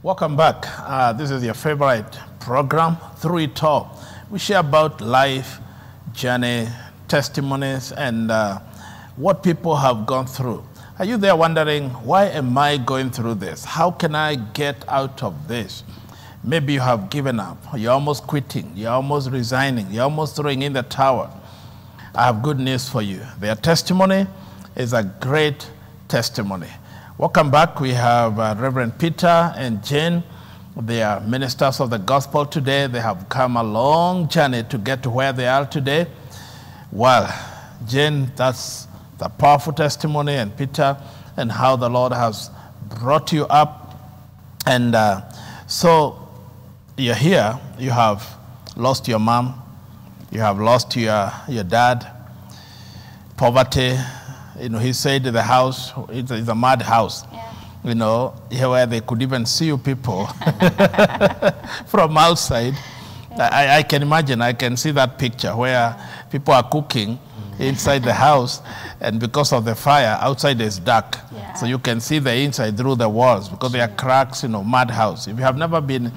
Welcome back. This is your favorite program, Through It All. We share about life, journey, testimonies, and what people have gone through. Are you there wondering, why am I going through this? How can I get out of this? Maybe you have given up. You're almost quitting. You're almost resigning. You're almost throwing in the towel. I have good news for you. Their testimony is a great testimony. Welcome back. We have Reverend Peter and Jane. They are ministers of the gospel today. They have come a long journey to get to where they are today. Well, Jane, that's the powerful testimony, and Peter, and how the Lord has brought you up. And so you're here. You have lost your mom. You have lost your dad. Poverty. You know, he said the house, it's a mad house. Yeah. You know, where they could even see you people from outside. Yeah. I can imagine, I can see that picture where people are cooking inside the house, and because of the fire, outside is dark. Yeah. So you can see the inside through the walls because there are cracks, you know, mad house. If you have never been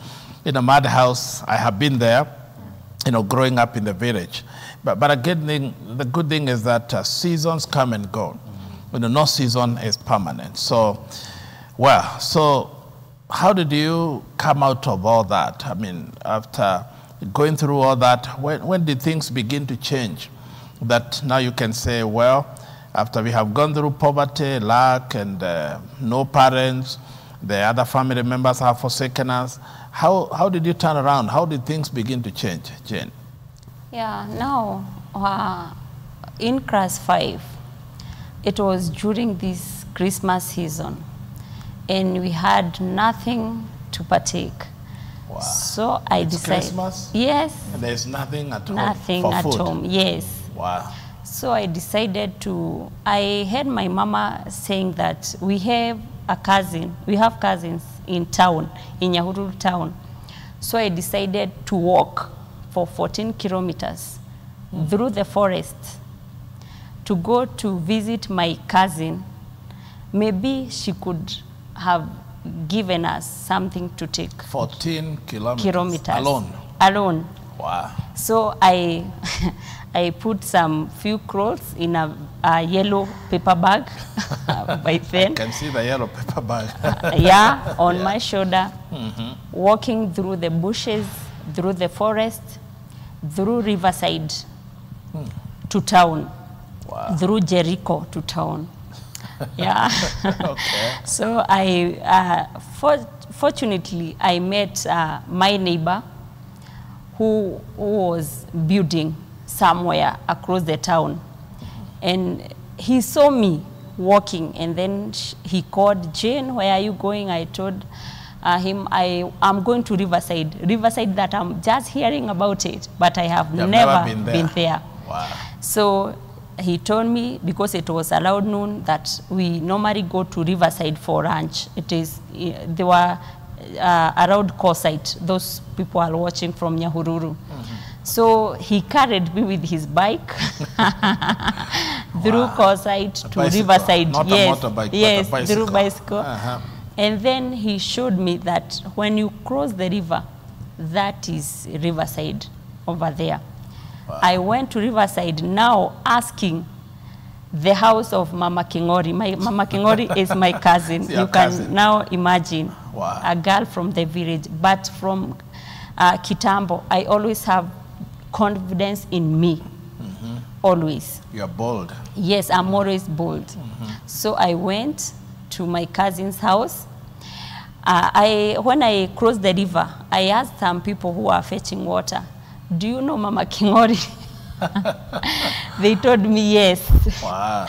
in a mad house, I have been there, you know, growing up in the village. But again, the good thing is that seasons come and go. You know, no season is permanent. So, well, so how did you come out of all that? I mean, after going through all that, when did things begin to change? That now you can say, well, after we have gone through poverty, lack, and no parents, the other family members have forsaken us. How did you turn around? How did things begin to change, Jane? Yeah, now, in class 5, it was during this Christmas season, and we had nothing to partake. Wow. So I decided. Christmas? Yes. And there's nothing at home. Nothing for at food. home, yes. Wow. So I decided to, I heard my mama saying that we have cousins in town, in Nyahururu town. So I decided to walk for 14 kilometers through the forest to go to visit my cousin. Maybe she could have given us something to take. 14 kilometers. Alone? Alone. Wow. So I put some few clothes in a yellow paper bag by then. I can see the yellow paper bag. Yeah, on my shoulder, walking through the bushes, through the forest, through Riverside to town, through Jericho to town. Yeah. Okay. So fortunately, I met my neighbor who was building somewhere across the town. And he saw me walking, and then he called, Jane, where are you going? I told him, I'm going to Riverside. Riverside that I'm just hearing about it, but I have never been there. Wow. So he told me, because it was around noon, that we normally go to Riverside for lunch. They were around Corsite. Those people are watching from Nyahururu. So he carried me with his bike through Corsite to Riverside. Not a motorbike, yes, but a bicycle. Through bicycle. And then he showed me that when you cross the river, that is Riverside over there. Wow. I went to Riverside now asking the house of Mama Kingori. Mama Kingori is my cousin. You can now imagine. Wow. A girl from the village. But from Kitambo, I always have confidence in me. Always. You are bold. Yes, I'm always bold. So I went to my cousin's house. When I crossed the river, I asked some people who are fetching water, do you know Mama Kingori? They told me yes. Wow.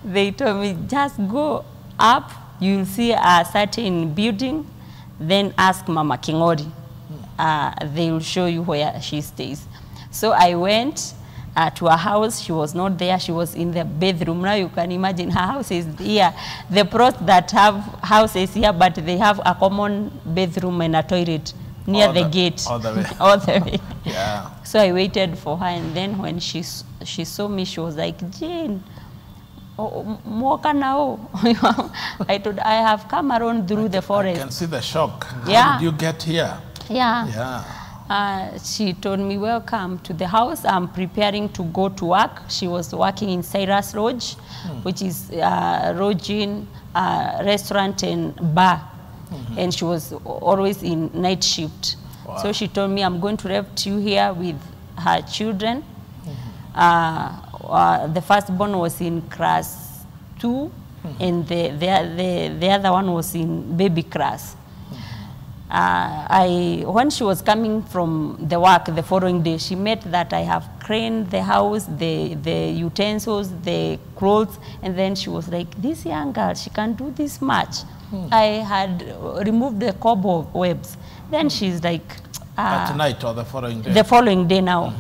They told me, just go up, you'll see a certain building, then ask Mama Kingori. They will show you where she stays. So I went to her house. She was not there. She was in the bedroom. Now you can imagine her house is here. The pros that have houses here, but they have a common bedroom and a toilet near the gate. All the way. All the way. Yeah. So I waited for her, and then when she saw me, she was like, Jane, Moka now. I told, I have come around through the forest. I can see the shock. Yeah. How did you get here? Yeah. Yeah. She told me, welcome to the house. I'm preparing to go to work. She was working in Cyrus Lodge, which is lodging, restaurant and bar. And she was always in night shift. Wow. So she told me, I'm going to left you here with her children. The firstborn was in class 2, and the other one was in baby class. When she was coming from the work the following day, she met that I have cleaned the house, the utensils, the clothes, and then she was like, this young girl, she can do this much. I had removed the cobwebs. Then she's like... at night or the following day? The following day now,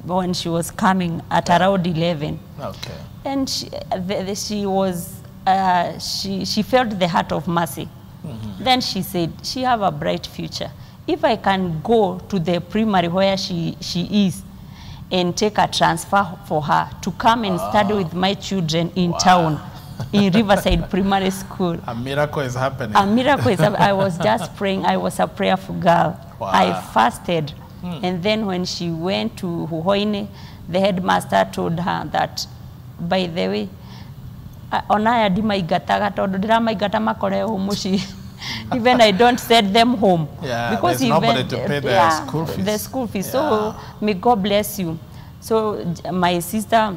when she was coming at around 11. Okay. And she felt the heart of mercy. Then she said, she have a bright future. If I can go to the primary where she is and take a transfer for her to come and study with my children in town, in Riverside Primary School. A miracle is happening. A miracle is happening. I was just praying. I was a prayerful girl. Wow. I fasted. And then when she went to Huhoine, the headmaster told her that, by the way, onaya di maigataga todo dira maigata makore humushi. Even I don't send them home. Yeah, because there's even nobody to pay their school fees. The school fees. Yeah. So may God bless you. So my sister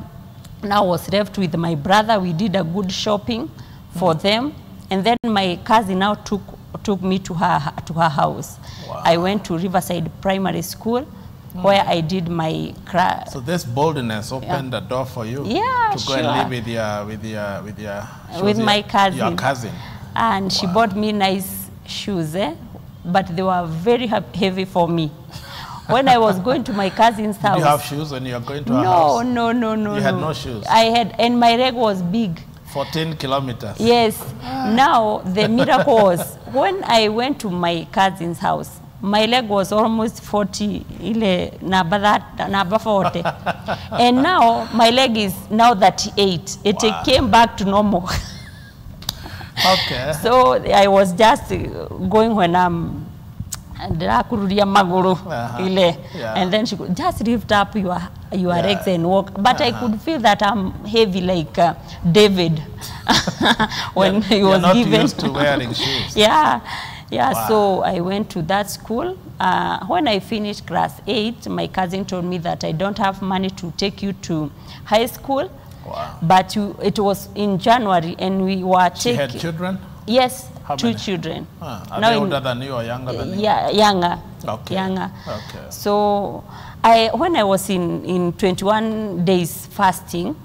now was left with my brother. We did a good shopping for them. And then my cousin now took me to her house. Wow. I went to Riverside Primary School, where I did my class. So this boldness opened the door for you to go and live with my cousin. Your cousin. And she bought me nice shoes, but they were very heavy for me. When I was going to my cousin's house. Did you have shoes when you were going to her house? No. You had no shoes? I had, and my leg was big. 14 kilometers. Yes. Now, the miracle was, when I went to my cousin's house, my leg was almost 40, number 40. And now, my leg is now 38. It came back to normal. Okay. So, I was just going when I'm... And then she could just lift up your legs and walk. But I could feel that I'm heavy like David when he was not given. Used to wearing shoes. Yeah. Wow. So I went to that school. When I finished class 8, my cousin told me that I don't have money to take you to high school. Wow. But it was in January, and we were taking. She had children? Yes. How 2 many? children. Are they older than you or younger than you? Yeah, younger. Okay. Younger. Okay. So when I was in 21 days fasting.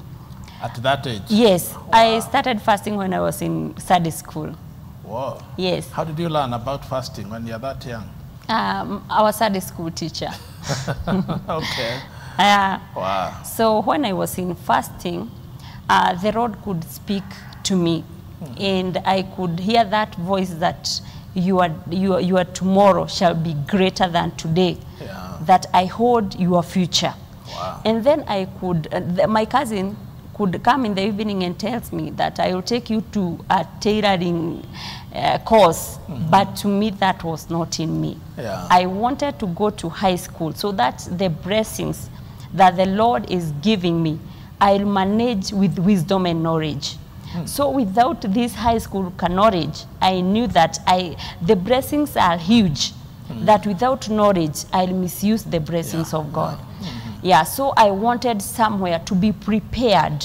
At that age? Yes. Wow. I started fasting when I was in Sunday school. Wow. Yes. How did you learn about fasting when you're that young? Our Sunday school teacher. Okay. Wow. So when I was in fasting, the Lord could speak to me. And I could hear that voice that your tomorrow shall be greater than today. Yeah. That I hold your future. Wow. And then I could, my cousin could come in the evening and tells me that I will take you to a tailoring course. But to me, that was not in me. Yeah. I wanted to go to high school. So that's the blessings that the Lord is giving me. I'll manage with wisdom and knowledge. So without this high school knowledge, I knew that the blessings are huge, that without knowledge, I'll misuse the blessings of God. Yeah, so I wanted somewhere to be prepared.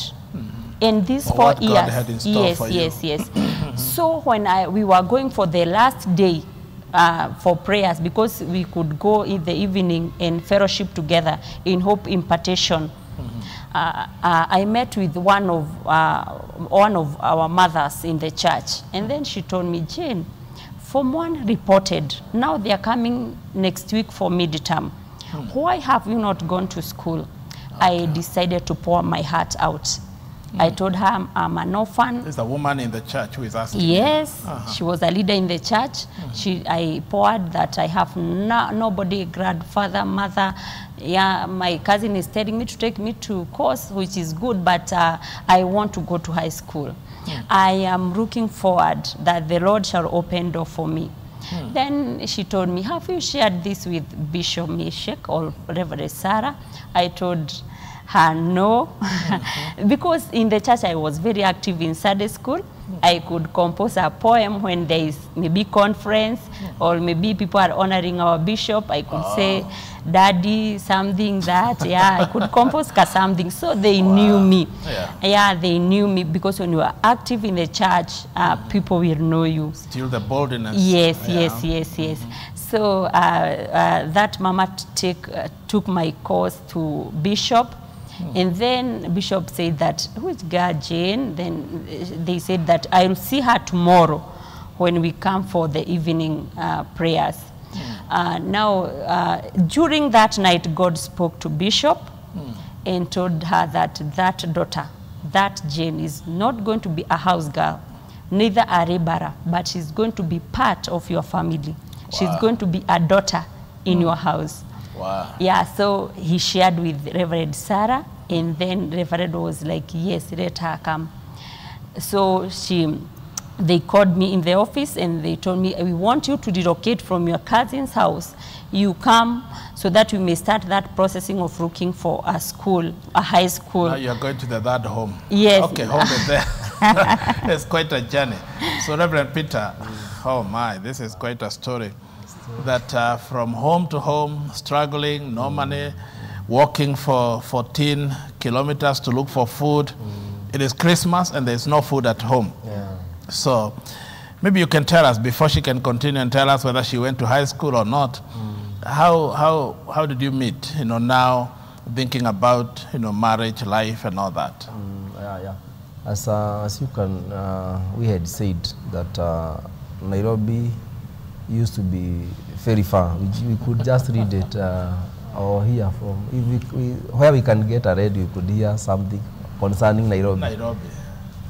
And these 4 years, God had in store for you. yes. So when we were going for the last day for prayers, because we could go in the evening and fellowship together in Hope Impartation, I met with one of our mothers in the church, and then she told me, Jane, Form 1 reported. Now they are coming next week for midterm. Why have you not gone to school? Okay. I decided to pour my heart out. I told her I'm an orphan. There's a woman in the church who is asking. Yes, she was a leader in the church. I poured that I have nobody, grandfather, mother. Yeah, my cousin is telling me to take me to course, which is good, but I want to go to high school. I am looking forward that the Lord shall open door for me. Then she told me, have you shared this with Bishop Meshach or Reverend Sarah? I told her no, because in the church I was very active in Sunday school. I could compose a poem when there is maybe conference or maybe people are honoring our bishop. I could say, Daddy, something that, yeah, I could compose something. So they knew me. Yeah, they knew me because when you are active in the church, people will know you. Still the boldness. Yes, yes. So that mama took my course to Bishop. And then Bishop said that, who is God, Jane? Then they said that I'll see her tomorrow when we come for the evening prayers. Now, during that night, God spoke to Bishop and told her that that daughter, that Jane, is not going to be a house girl, neither a laborer, but she's going to be part of your family. She's going to be a daughter in your house. Wow. Yeah, so he shared with Reverend Sarah, and then Reverend was like, yes, let her come. So they called me in the office and they told me, we want you to relocate from your cousin's house. You come so that we may start that processing of looking for a school, a high school. Now you're going to the third home. Yes. Okay, home is there. It's quite a journey. So Reverend Peter, oh my, this is quite a story. That from home to home, struggling, no money, walking for 14 kilometers to look for food. It is Christmas and there's no food at home. Yeah. So maybe you can tell us, before she can continue, and tell us whether she went to high school or not, how did you meet, now thinking about, marriage, life and all that? Yeah. As you can, we had said that Nairobi used to be very far. We could just read it or hear from. Where we can get a radio, we could hear something concerning Nairobi.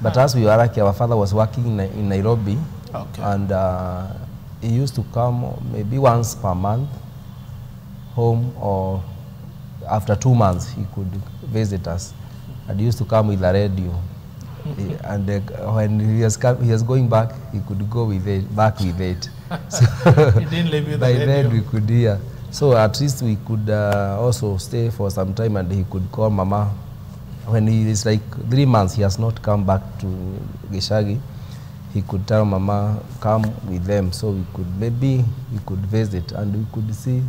But as we were lucky, our father was working in Nairobi, and he used to come maybe once per month home, or after 2 months he could visit us. And he used to come with a radio. And when he was going back, he could go back with it. So he didn't leave you by then we could hear. So at least we could also stay for some time, and he could call Mama. When he is like 3 months, he has not come back to Gishagi. He could tell Mama, come with them, so we could visit and we could see.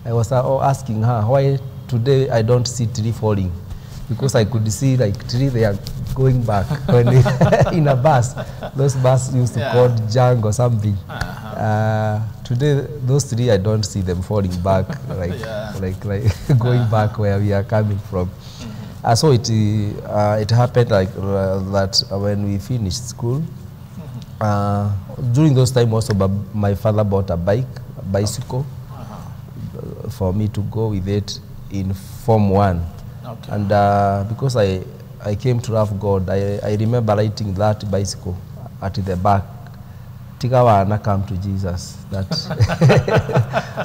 I was asking her, why today I don't see tree falling? Because I could see like tree, they are going back when in a bus. Those buses used to call junk or something. Today, those three, I don't see them falling back, like going back where we are coming from. So it happened like that when we finished school. During those times, also my father bought a bicycle for me to go with it in Form 1. And because I came to love God, I remember writing that bicycle at the back, Tigawana, come to Jesus. That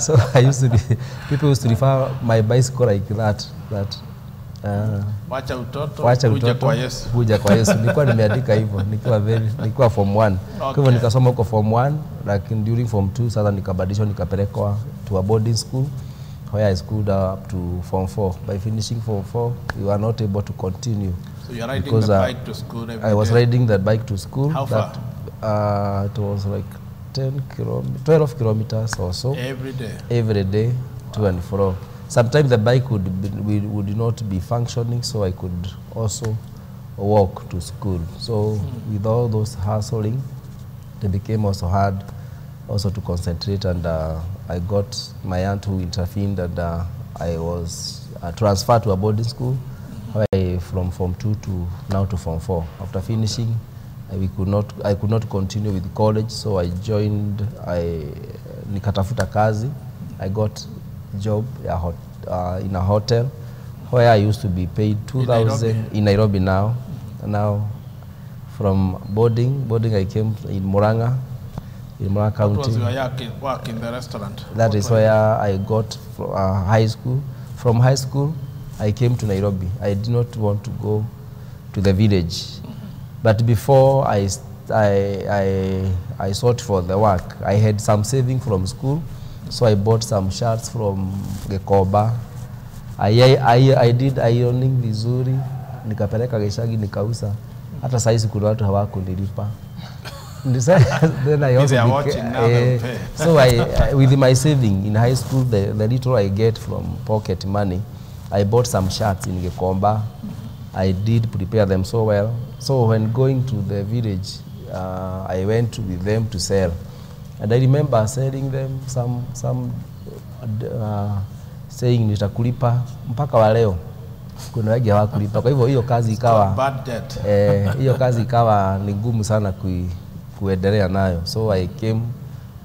so I used to be, people used to refer my bicycle like that. Wacha utoto, kuja kwa Yesu. Nilikuwa nimeandika hivyo, nikiwa Form 1. Kwa hivyo nikasoma kwa Form 1, lakini during Form 2 sasa nikabadilishwa, nikapelekwa to a boarding school where I schooled up to Form 4. By finishing Form 4, we were not able to continue. So you're riding the bike to school every day? I was riding that bike to school. How far? It was like 12 kilometers or so. Every day? Every day, to and fro. Sometimes the bike would not be functioning, so I could also walk to school. So with all those hustling, it became also hard also to concentrate, and I got my aunt who intervened, and I was transferred to a boarding school from Form 2 to now to Form 4. After finishing, I could not continue with college, so I joined, nikatafuta kazi. I got job in a hotel where I used to be paid 2,000 in Nairobi now, Now, from boarding I came in Murang'a County. What was your work in the restaurant? That is where I got high school. From high school, I came to Nairobi. I did not want to go to the village. But before I sought for the work, I had some saving from school, so I bought some shirts from Gekoba. I did ironing vizuri, nikapeleka Geshagi nikauza. Hata saizi kuna watu hawakunilipa. Then I also so with my saving in high school, the little I get from pocket money, I bought some shirts in Gekomba. I did prepare them so well. So when going to the village, I went with them to sell. And I remember selling them saying nitakulipa mpaka wa leo. Kuna wengi hawakulipa. Kwa hivyo hiyo kazi ikawa hiyo kazi ikawa ni ngumu sana kuendelea nayo. So I came,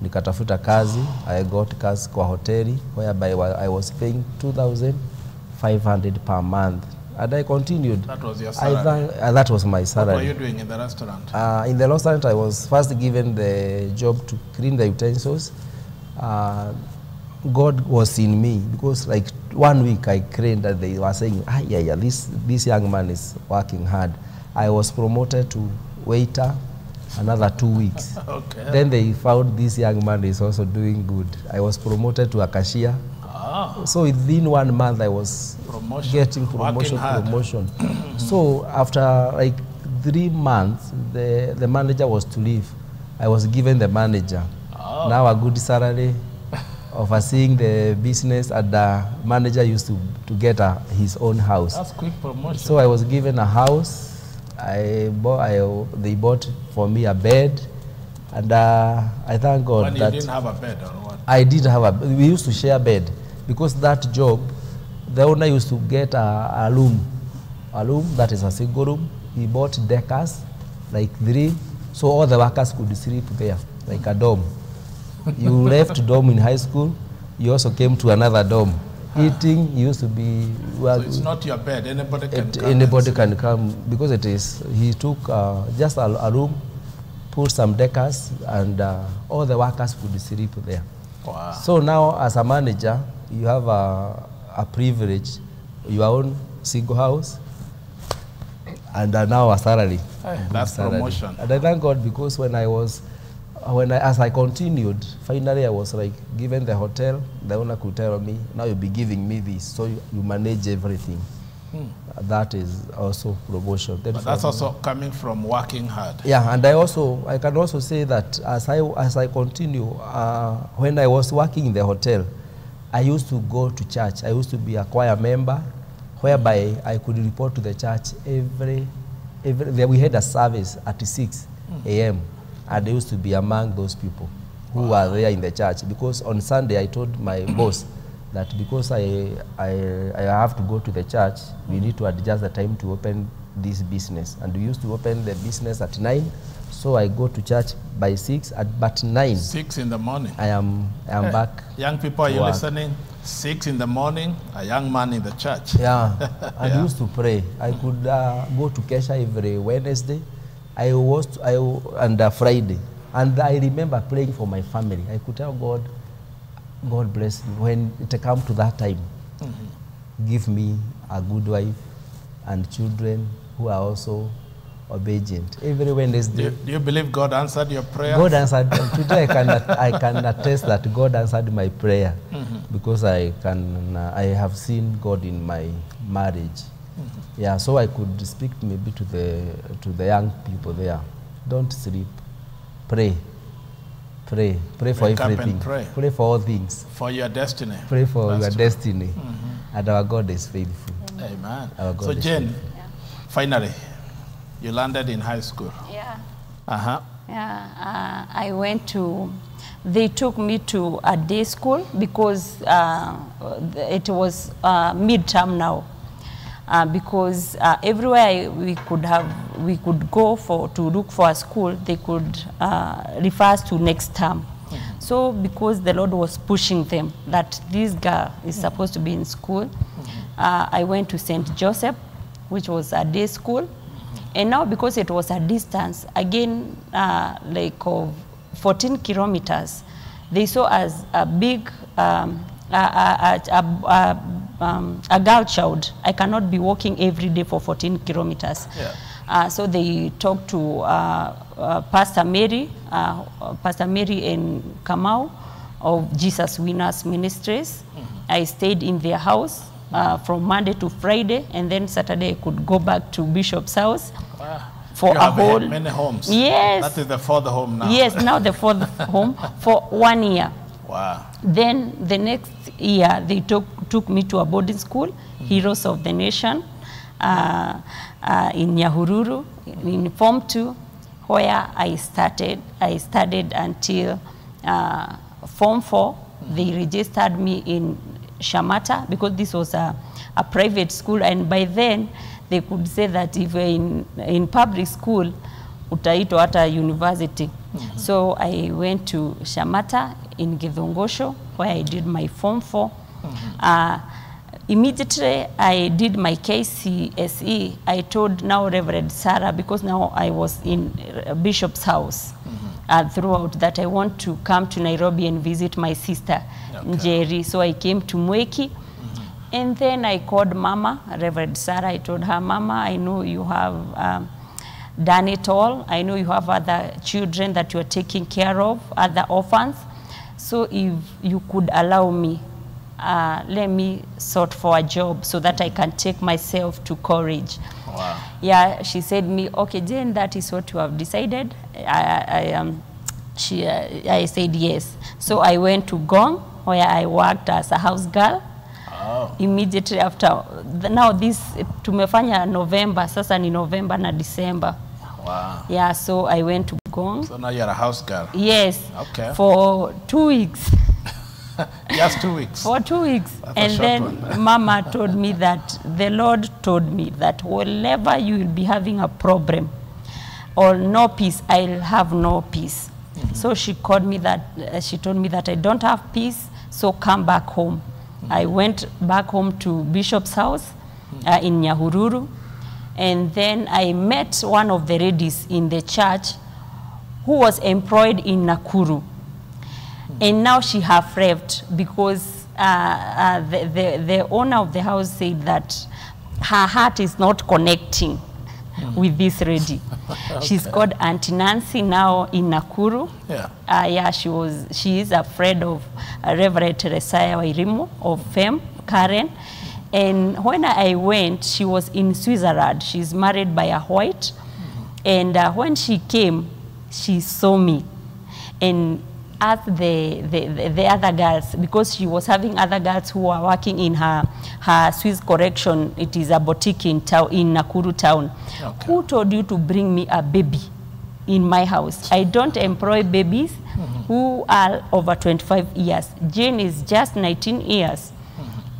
nikatafuta kazi. I got kazi kwa hoteli whereby I was paying 2,500 per month. And I continued. That was your salary? That was my salary. What were you doing in the restaurant? In the restaurant, I was first given the job to clean the utensils. God was in me because like 1 week I cleaned and they were saying, this young man is working hard. I was promoted to waiter another 2 weeks. Okay. Then they found this young man is also doing good. I was promoted to a cashier. So within 1 month I was getting promotion. So after like 3 months, the manager was to leave. I was given the manager. Now a good salary, overseeing the business, and the manager used to get his own house. That's quick promotion. So I was given a house. They bought for me a bed, and I thank God when that you didn't have a bed or what? I did have we used to share bed because that job, the owner used to get a room that is a single room. He bought deckers, like 3, so all the workers could sleep there, like a dorm. You left dorm in high school, you also came to another dorm. Eating used to be... Well, so it's not your bed, anybody can come. Anybody can come, because it is, he took just a room, put some deckers, and all the workers could sleep there. Wow. So now as a manager, you have a privilege, your own single house, and now a salary. Hey, that's salary. Promotion. And I thank God because as I continued, finally I was like given the hotel. The owner could tell me, now you'll be giving me this, so you manage everything. That is also promotion. But that's also coming from working hard. Yeah, and I can also say that as I continue, when I was working in the hotel, I used to go to church. I used to be a choir member, whereby I could report to the church we had a service at 6 a.m. and I used to be among those people who were there in the church. Because on Sunday I told my boss that because I have to go to the church, we need to adjust the time to open this business. And we used to open the business at 9, so I go to church by 6, but 9. 6 in the morning. I am back. Young people, are you listening? 6 in the morning, a young man in the church. Yeah, and used to pray. I could go to Kesha every Wednesday. And Friday. And I remember praying for my family. I could tell God, God bless me. When it comes to that time, give me a good wife and children who are also obedient. Every Wednesday. Do you believe God answered your prayer? God answered. Today I can attest that God answered my prayer because I have seen God in my marriage. Yeah, so I could speak maybe to the young people there. Don't sleep. Pray. Pray for everything. Pray for all things. For your destiny. Pray for your destiny. And our God is faithful. Amen. Our God so is Jane, faithful. Finally, you landed in high school. Yeah. Yeah, I went to, they took me to a day school because it was midterm now. Because everywhere we could go to look for a school, they could refer us to next term. So because the Lord was pushing them that this girl is supposed to be in school, I went to St. Joseph, which was a day school. And now because it was a distance, again, like of 14 kilometers, they saw as a big, a girl child. I cannot be walking every day for 14 kilometers. Yeah. So they talked to Pastor Mary and Kamau of Jesus Winners Ministries. I stayed in their house from Monday to Friday, and then Saturday I could go back to Bishop's house. Wow. For you a have whole, many homes. Yes. That is the fourth home now. Yes, now the fourth home for 1 year. Wow. Then the next year, they took me to a boarding school, Heroes of the Nation, in Nyahururu, in Form 2, where I studied until Form 4. They registered me in Shamata because this was a private school, and by then they could say that if you're in public school, utaitwa hata university. So I went to Shamata in Githongosho, where I did my Form 4. Immediately I did my KCSE, I told now Reverend Sarah, because now I was in Bishop's house throughout, that I want to come to Nairobi and visit my sister, Njeri. So I came to Mweki. And then I called Mama, Reverend Sarah. I told her, Mama, I know you have done it all. I know you have other children that you are taking care of, other orphans. So if you could allow me, let me sort for a job so that I can take myself to college. Wow. Yeah, she said me, okay, Jane, that is what you have decided. I said yes. So I went to Gong, where I worked as a house girl. Oh. Immediately after, now this, tumefanya November, sasa ni November na December. Wow. Yeah, so I went to Gong. So now you're a house girl. Yes. Okay. For 2 weeks. Just 2 weeks. For 2 weeks. That's And a short then one. Mama told me that, the Lord told me that whenever you will be having a problem or no peace, I'll have no peace. So she called me that, she told me that I don't have peace, so come back home. I went back home to Bishop's house in Nyahururu, and then I met one of the ladies in the church who was employed in Nakuru. And now she have left because the owner of the house said that her heart is not connecting with this lady. Okay. She's called Auntie Nancy now in Nakuru. Yeah. Yeah, she is a friend of Reverend Teresa Wairimu of FEM, Karen. And when I went, she was in Switzerland. She's married by a white. And when she came, she saw me and asked the other girls, because she was having other girls who were working in her Swiss correction. It is a boutique in Nakuru town. Okay. Who told you to bring me a baby in my house? I don't employ babies who are over 25 years. Jane is just 19 years.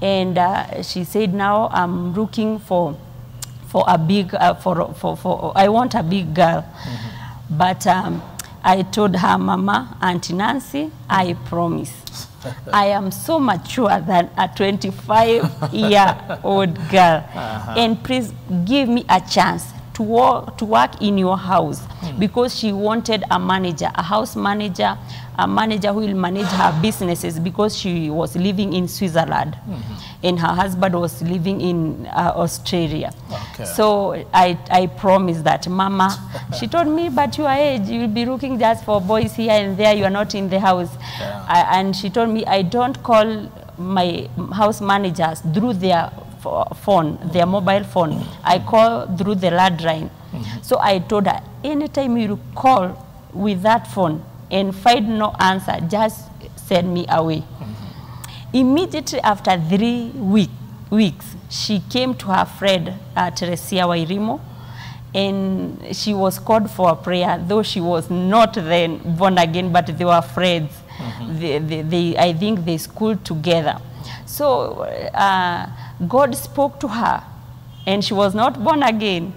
And she said, now I'm looking for a big, I want a big girl. But I told her, Mama, Auntie Nancy, I promise. I am so mature than a 25-year-old girl. And please give me a chance to work in your house. Because she wanted a manager, a house manager, a manager who will manage her businesses, because she was living in Switzerland and her husband was living in Australia. Okay. So I promised that, Mama. She told me, but your age, you will be looking just for boys here and there, you are not in the house. Yeah. And she told me, I don't call my house managers through their phone, their mobile phone. I call through the landline. So I told her, anytime you call with that phone and find no answer, just send me away. Immediately after 3 weeks, she came to her friend, Teresia Wairimu, and she was called for a prayer, though she was not then born again, but they were friends. I think they schooled together. So God spoke to her, and she was not born again.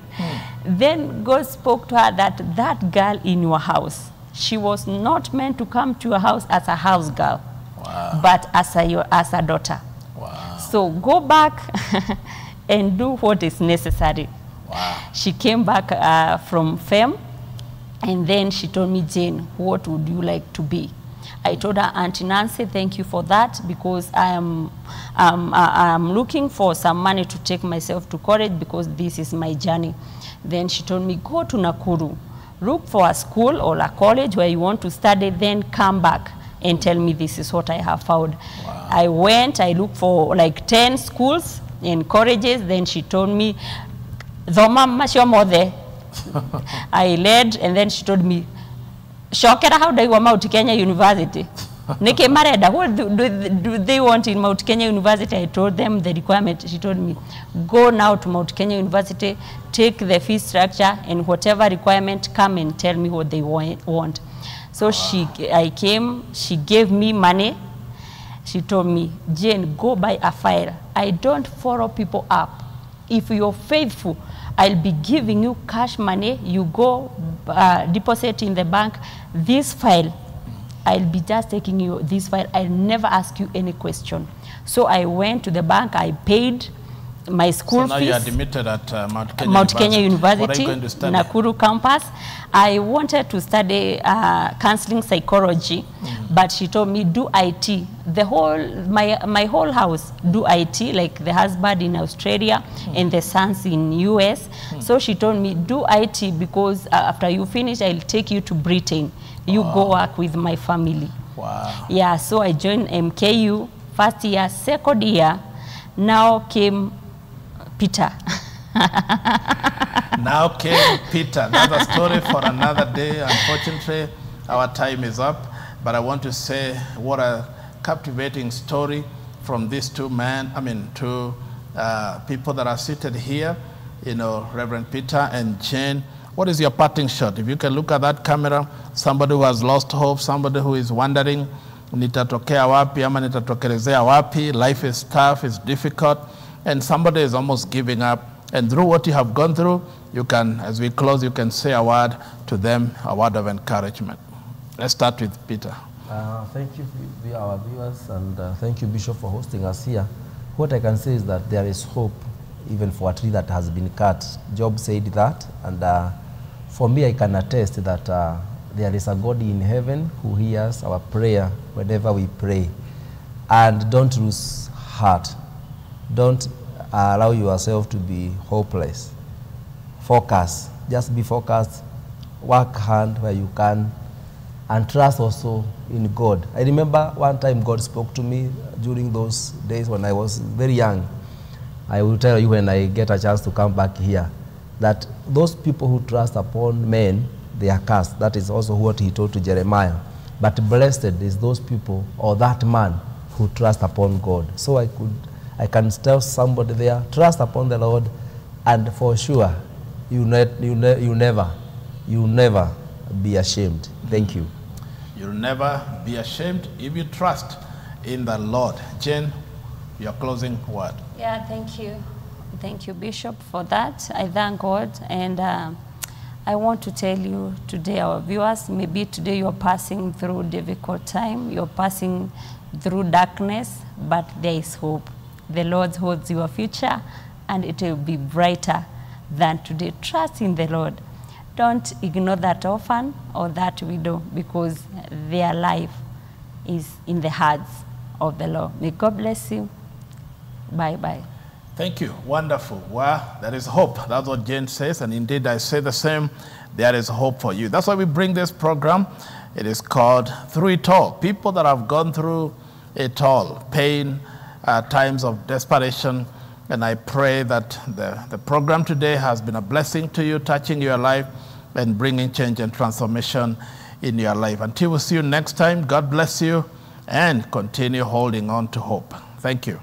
Then God spoke to her that that girl in your house, she was not meant to come to your house as a house girl, but as a daughter. Wow. So go back and do what is necessary. Wow. She came back from FEM, and then she told me, Jane, what would you like to be? I told her, Auntie Nancy, thank you for that, because I'm looking for some money to take myself to college, because this is my journey. Then she told me, go to Nakuru, look for a school or a college where you want to study, then come back and tell me this is what I have found. Wow. I went, I looked for like 10 schools and colleges. Then she told me, I led, and then she told me, Shokera, how do you want Mount Kenya University? Nike Mareda, what do they want in Mount Kenya University? I told them the requirement. She told me, go now to Mount Kenya University, take the fee structure, and whatever requirement, come and tell me what they want. So I came, she gave me money. She told me, Jane, go buy a file. I don't follow people up. If you're faithful, I'll be giving you cash money. You go deposit in the bank. This file, I'll be just taking you this file. I'll never ask you any question. So I went to the bank. I paid my school fees. So now you are admitted at Mount Kenya University. What are you going to study? Nakuru campus. I wanted to study counseling psychology, but she told me, do IT. My whole house do IT, like the husband in Australia and the sons in US. So she told me, do IT, because after you finish, I'll take you to Britain. You go work with my family. Wow. Yeah, so I joined MKU first year, second year. Now came Peter. Now came Peter. That's a story for another day. Unfortunately, our time is up. But I want to say what a captivating story from these two people that are seated here, you know, Reverend Peter and Jane. What is your parting shot? If you can look at that camera, somebody who has lost hope, somebody who is wondering, nitatokea wapi ama nitatokelezea wapi, life is tough, it's difficult, and somebody is almost giving up. And through what you have gone through, you can, as we close, you can say a word to them, a word of encouragement. Let's start with Peter. Thank you, our viewers, and thank you, Bishop, for hosting us here. What I can say is that there is hope, even for a tree that has been cut. Job said that, and for me, I can attest that there is a God in heaven who hears our prayer whenever we pray. And don't lose heart. Don't allow yourself to be hopeless. Focus. Just be focused. Work hard where you can. And trust also in God. I remember one time God spoke to me during those days when I was very young. I will tell you when I get a chance to come back here, that those people who trust upon men, they are cursed. That is also what he told to Jeremiah. But blessed is those people, or that man, who trust upon God. So I can tell somebody there, trust upon the Lord, and for sure, you never be ashamed. Thank you. You'll never be ashamed if you trust in the Lord. Jane, your closing word. Yeah, thank you. Thank you, Bishop, for that. I thank God, and I want to tell you today, our viewers, maybe today you're passing through difficult time, you're passing through darkness, but there is hope. The Lord holds your future, and it will be brighter than today. Trust in the Lord. Don't ignore that orphan or that widow, because their life is in the hands of the Lord. May God bless you. Bye-bye. Thank you. Wonderful. Well, there is hope. That's what Jane says, and indeed I say the same. There is hope for you. That's why we bring this program. It is called Through It All. People that have gone through it all, pain, times of desperation, and I pray that the program today has been a blessing to you, touching your life and bringing change and transformation in your life. Until we see you next time, God bless you and continue holding on to hope. Thank you.